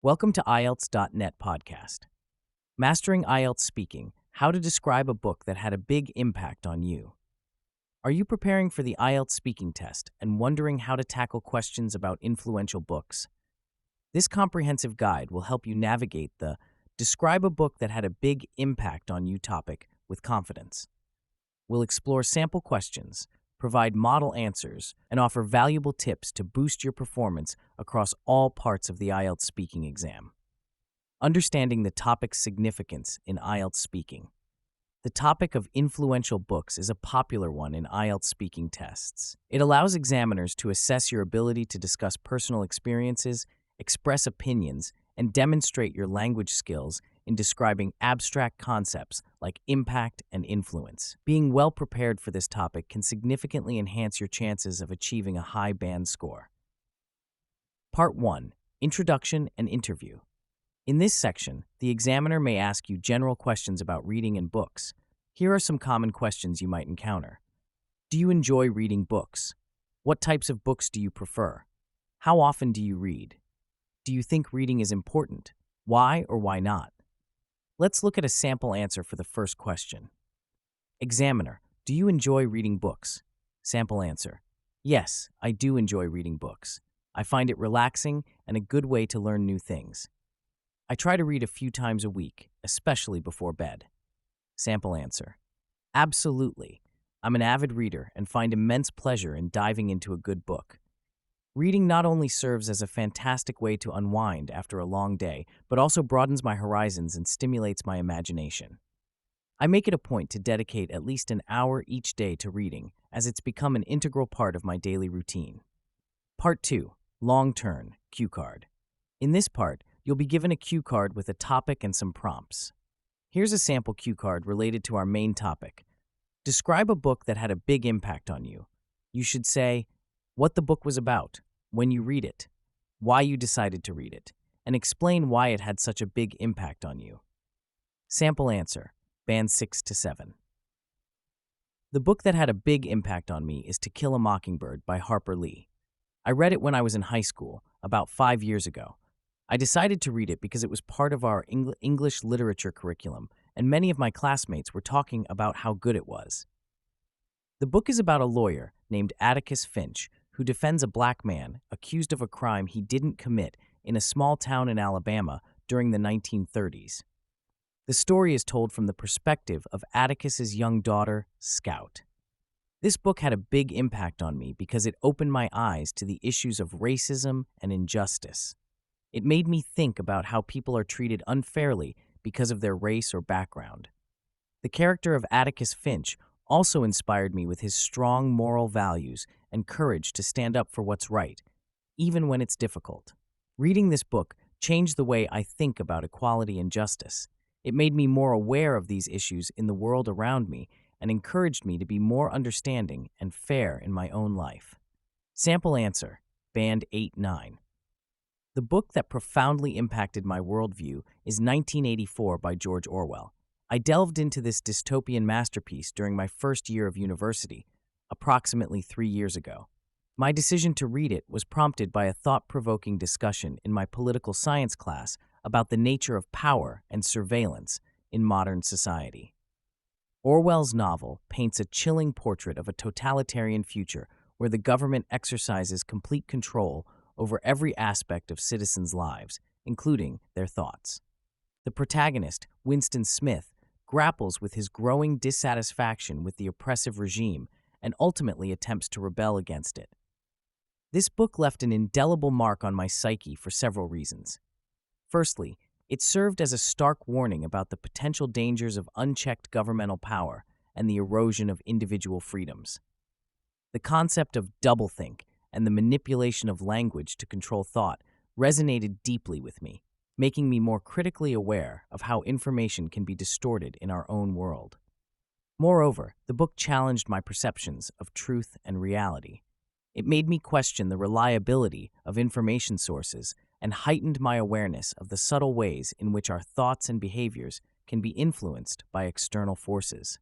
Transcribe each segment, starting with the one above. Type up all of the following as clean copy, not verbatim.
Welcome to IELTS.net podcast. Mastering IELTS Speaking, How to Describe a Book That Had a Big Impact on You. Are you preparing for the IELTS speaking test and wondering how to tackle questions about influential books? This comprehensive guide will help you navigate the Describe a Book That Had a Big Impact on You topic with confidence. We'll explore sample questions, provide model answers, and offer valuable tips to boost your performance across all parts of the IELTS speaking exam. Understanding the topic's significance in IELTS speaking. The topic of influential books is a popular one in IELTS speaking tests. It allows examiners to assess your ability to discuss personal experiences, express opinions, and demonstrate your language skills in describing abstract concepts like impact and influence. Being well prepared for this topic can significantly enhance your chances of achieving a high band score. Part 1. Introduction and Interview. In this section, the examiner may ask you general questions about reading and books. Here are some common questions you might encounter. Do you enjoy reading books? What types of books do you prefer? How often do you read? Do you think reading is important? Why or why not? Let's look at a sample answer for the first question. Examiner, do you enjoy reading books? Sample answer. Yes, I do enjoy reading books. I find it relaxing and a good way to learn new things. I try to read a few times a week, especially before bed. Sample answer. Absolutely. I'm an avid reader and find immense pleasure in diving into a good book. Reading not only serves as a fantastic way to unwind after a long day, but also broadens my horizons and stimulates my imagination. I make it a point to dedicate at least an hour each day to reading, as it's become an integral part of my daily routine. Part 2. Long Turn, Cue Card. In this part, you'll be given a cue card with a topic and some prompts. Here's a sample cue card related to our main topic. Describe a book that had a big impact on you. You should say what the book was about, when you read it, why you decided to read it, and explain why it had such a big impact on you. Sample answer, band 6 to 7. The book that had a big impact on me is To Kill a Mockingbird by Harper Lee. I read it when I was in high school, about 5 years ago. I decided to read it because it was part of our English literature curriculum, and many of my classmates were talking about how good it was. The book is about a lawyer named Atticus Finch who defends a black man accused of a crime he didn't commit in a small town in Alabama during the 1930s. The story is told from the perspective of Atticus's young daughter, Scout. This book had a big impact on me because it opened my eyes to the issues of racism and injustice. It made me think about how people are treated unfairly because of their race or background. The character of Atticus Finch also inspired me with his strong moral values and courage to stand up for what's right, even when it's difficult. Reading this book changed the way I think about equality and justice. It made me more aware of these issues in the world around me and encouraged me to be more understanding and fair in my own life. Sample answer, band 8-9. The book that profoundly impacted my worldview is 1984 by George Orwell. I delved into this dystopian masterpiece during my first year of university, approximately 3 years ago. My decision to read it was prompted by a thought-provoking discussion in my political science class about the nature of power and surveillance in modern society. Orwell's novel paints a chilling portrait of a totalitarian future where the government exercises complete control over every aspect of citizens' lives, including their thoughts. The protagonist, Winston Smith, grapples with his growing dissatisfaction with the oppressive regime and ultimately attempts to rebel against it. This book left an indelible mark on my psyche for several reasons. Firstly, it served as a stark warning about the potential dangers of unchecked governmental power and the erosion of individual freedoms. The concept of doublethink and the manipulation of language to control thought resonated deeply with me, making me more critically aware of how information can be distorted in our own world. Moreover, the book challenged my perceptions of truth and reality. It made me question the reliability of information sources and heightened my awareness of the subtle ways in which our thoughts and behaviors can be influenced by external forces.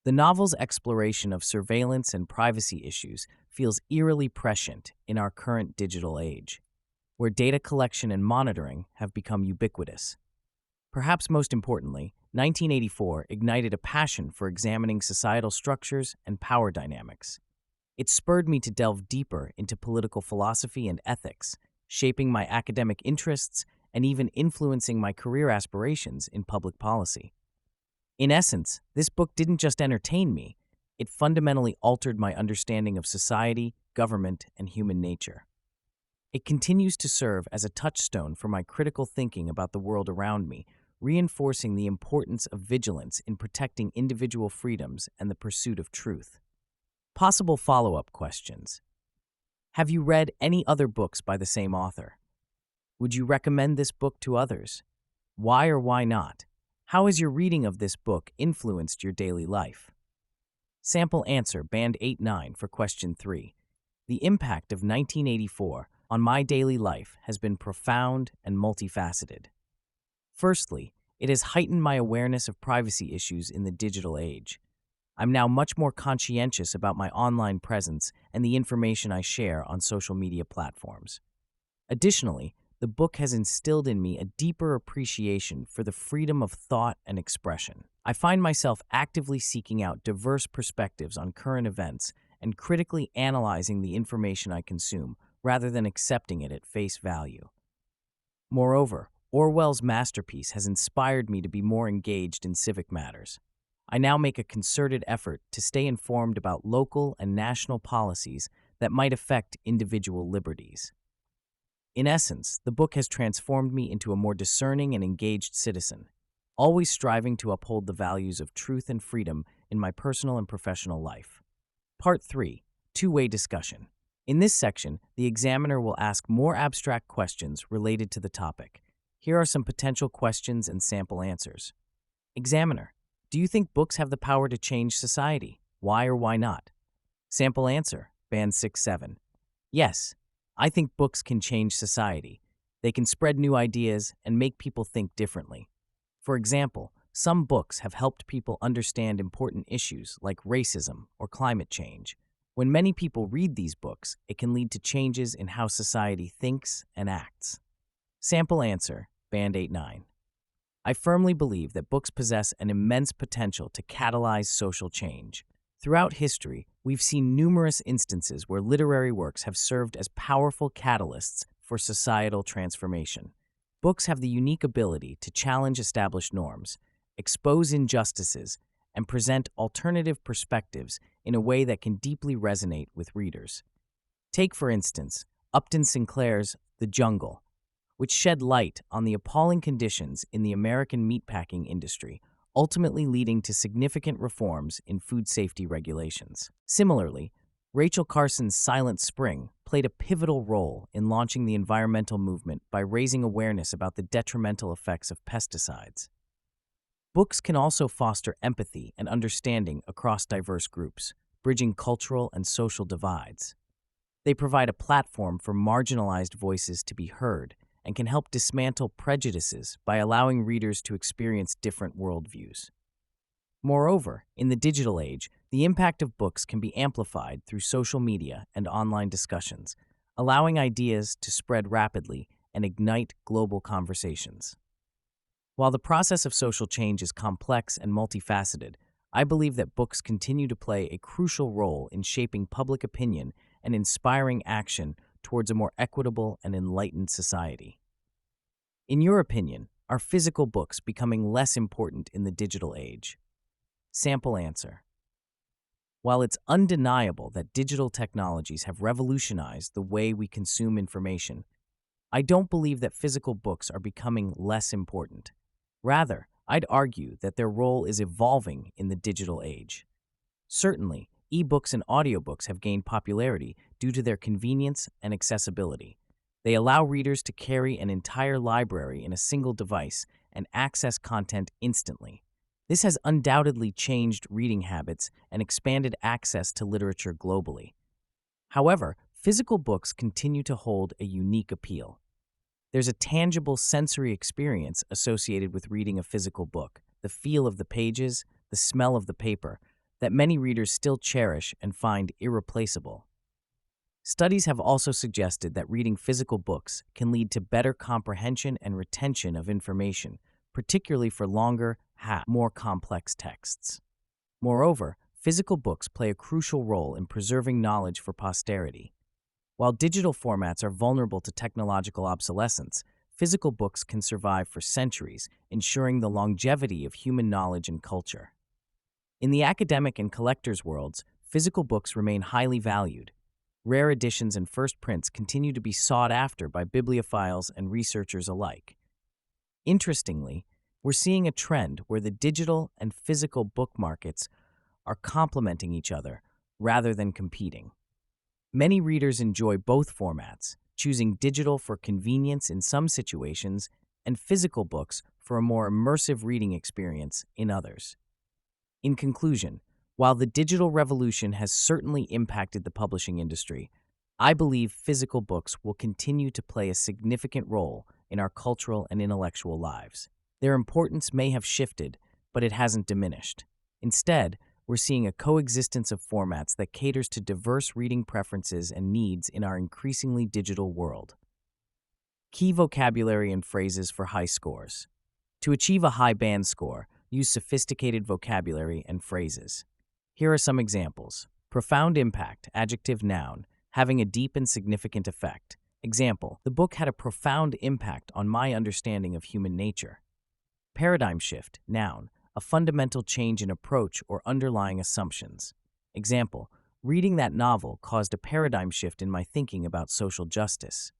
The novel's exploration of surveillance and privacy issues feels eerily prescient in our current digital age. where data collection and monitoring have become ubiquitous. Perhaps most importantly, 1984 ignited a passion for examining societal structures and power dynamics. It spurred me to delve deeper into political philosophy and ethics, shaping my academic interests and even influencing my career aspirations in public policy. In essence, this book didn't just entertain me, it fundamentally altered my understanding of society, government, and human nature. It continues to serve as a touchstone for my critical thinking about the world around me, reinforcing the importance of vigilance in protecting individual freedoms and the pursuit of truth. Possible follow-up questions. Have you read any other books by the same author? Would you recommend this book to others? Why or why not? How has your reading of this book influenced your daily life? Sample answer Band 8-9 for question 3. The impact of 1984 on my daily life has been profound and multifaceted. Firstly, it has heightened my awareness of privacy issues in the digital age. I'm now much more conscientious about my online presence and the information I share on social media platforms. Additionally, the book has instilled in me a deeper appreciation for the freedom of thought and expression. I find myself actively seeking out diverse perspectives on current events and critically analyzing the information I consume rather than accepting it at face value. Moreover, Orwell's masterpiece has inspired me to be more engaged in civic matters. I now make a concerted effort to stay informed about local and national policies that might affect individual liberties. In essence, the book has transformed me into a more discerning and engaged citizen, always striving to uphold the values of truth and freedom in my personal and professional life. Part 3. Two-way discussion. In this section, the examiner will ask more abstract questions related to the topic. Here are some potential questions and sample answers. Examiner, do you think books have the power to change society? Why or why not? Sample answer, Band 6-7. Yes, I think books can change society. They can spread new ideas and make people think differently. For example, some books have helped people understand important issues like racism or climate change. When many people read these books, it can lead to changes in how society thinks and acts. Sample answer, Band 8-9. I firmly believe that books possess an immense potential to catalyze social change. Throughout history, we've seen numerous instances where literary works have served as powerful catalysts for societal transformation. Books have the unique ability to challenge established norms, expose injustices, and present alternative perspectives in a way that can deeply resonate with readers. Take, for instance, Upton Sinclair's The Jungle, which shed light on the appalling conditions in the American meatpacking industry, ultimately leading to significant reforms in food safety regulations. Similarly, Rachel Carson's Silent Spring played a pivotal role in launching the environmental movement by raising awareness about the detrimental effects of pesticides. Books can also foster empathy and understanding across diverse groups, bridging cultural and social divides. They provide a platform for marginalized voices to be heard and can help dismantle prejudices by allowing readers to experience different worldviews. Moreover, in the digital age, the impact of books can be amplified through social media and online discussions, allowing ideas to spread rapidly and ignite global conversations. While the process of social change is complex and multifaceted, I believe that books continue to play a crucial role in shaping public opinion and inspiring action towards a more equitable and enlightened society. In your opinion, are physical books becoming less important in the digital age? Sample answer. While it's undeniable that digital technologies have revolutionized the way we consume information, I don't believe that physical books are becoming less important. Rather, I'd argue that their role is evolving in the digital age. Certainly, ebooks and audiobooks have gained popularity due to their convenience and accessibility. They allow readers to carry an entire library in a single device and access content instantly. This has undoubtedly changed reading habits and expanded access to literature globally. However, physical books continue to hold a unique appeal. There's a tangible sensory experience associated with reading a physical book, the feel of the pages, the smell of the paper, that many readers still cherish and find irreplaceable. Studies have also suggested that reading physical books can lead to better comprehension and retention of information, particularly for longer, more complex texts. Moreover, physical books play a crucial role in preserving knowledge for posterity. While digital formats are vulnerable to technological obsolescence, physical books can survive for centuries, ensuring the longevity of human knowledge and culture. In the academic and collectors' worlds, physical books remain highly valued. Rare editions and first prints continue to be sought after by bibliophiles and researchers alike. Interestingly, we're seeing a trend where the digital and physical book markets are complementing each other rather than competing. Many readers enjoy both formats, choosing digital for convenience in some situations and physical books for a more immersive reading experience in others. In conclusion, while the digital revolution has certainly impacted the publishing industry, I believe physical books will continue to play a significant role in our cultural and intellectual lives. Their importance may have shifted, but it hasn't diminished. Instead, we're seeing a coexistence of formats that caters to diverse reading preferences and needs in our increasingly digital world. Key vocabulary and phrases for high scores. To achieve a high band score, use sophisticated vocabulary and phrases. Here are some examples. Profound impact, adjective, noun, having a deep and significant effect. Example, the book had a profound impact on my understanding of human nature. Paradigm shift, noun, a fundamental change in approach or underlying assumptions. Example, reading that novel caused a paradigm shift in my thinking about social justice.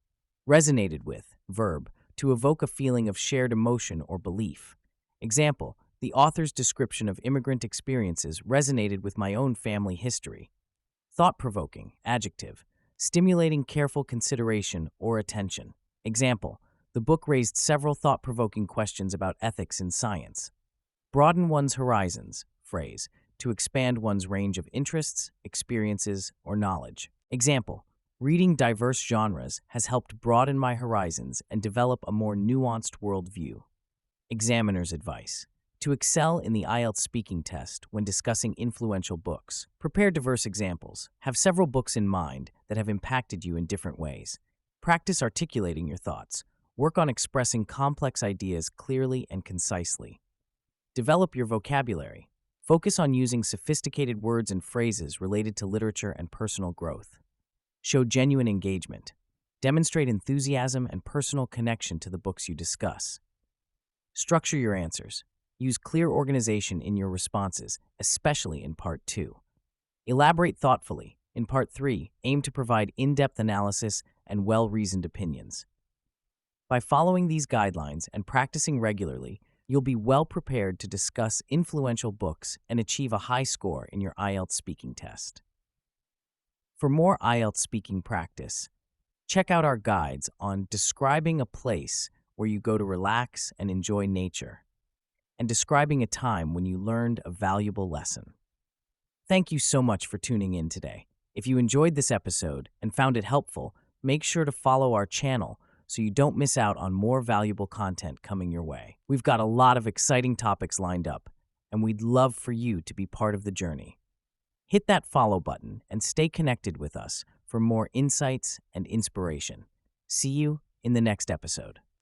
Resonated with, verb, to evoke a feeling of shared emotion or belief. Example, the author's description of immigrant experiences resonated with my own family history. Thought-provoking, adjective, stimulating careful consideration or attention. Example, the book raised several thought-provoking questions about ethics in science. Broaden one's horizons, phrase, to expand one's range of interests, experiences, or knowledge. Example, reading diverse genres has helped broaden my horizons and develop a more nuanced worldview. Examiner's advice. To excel in the IELTS speaking test when discussing influential books, prepare diverse examples. Have several books in mind that have impacted you in different ways. Practice articulating your thoughts. Work on expressing complex ideas clearly and concisely. Develop your vocabulary. Focus on using sophisticated words and phrases related to literature and personal growth. Show genuine engagement. Demonstrate enthusiasm and personal connection to the books you discuss. Structure your answers. Use clear organization in your responses, especially in Part 2. Elaborate thoughtfully. In Part 3, aim to provide in-depth analysis and well-reasoned opinions. By following these guidelines and practicing regularly, you'll be well prepared to discuss influential books and achieve a high score in your IELTS speaking test. For more IELTS speaking practice, check out our guides on describing a place where you go to relax and enjoy nature, and describing a time when you learned a valuable lesson. Thank you so much for tuning in today. If you enjoyed this episode and found it helpful, make sure to follow our channel so you don't miss out on more valuable content coming your way. We've got a lot of exciting topics lined up, and we'd love for you to be part of the journey. Hit that follow button and stay connected with us for more insights and inspiration. See you in the next episode.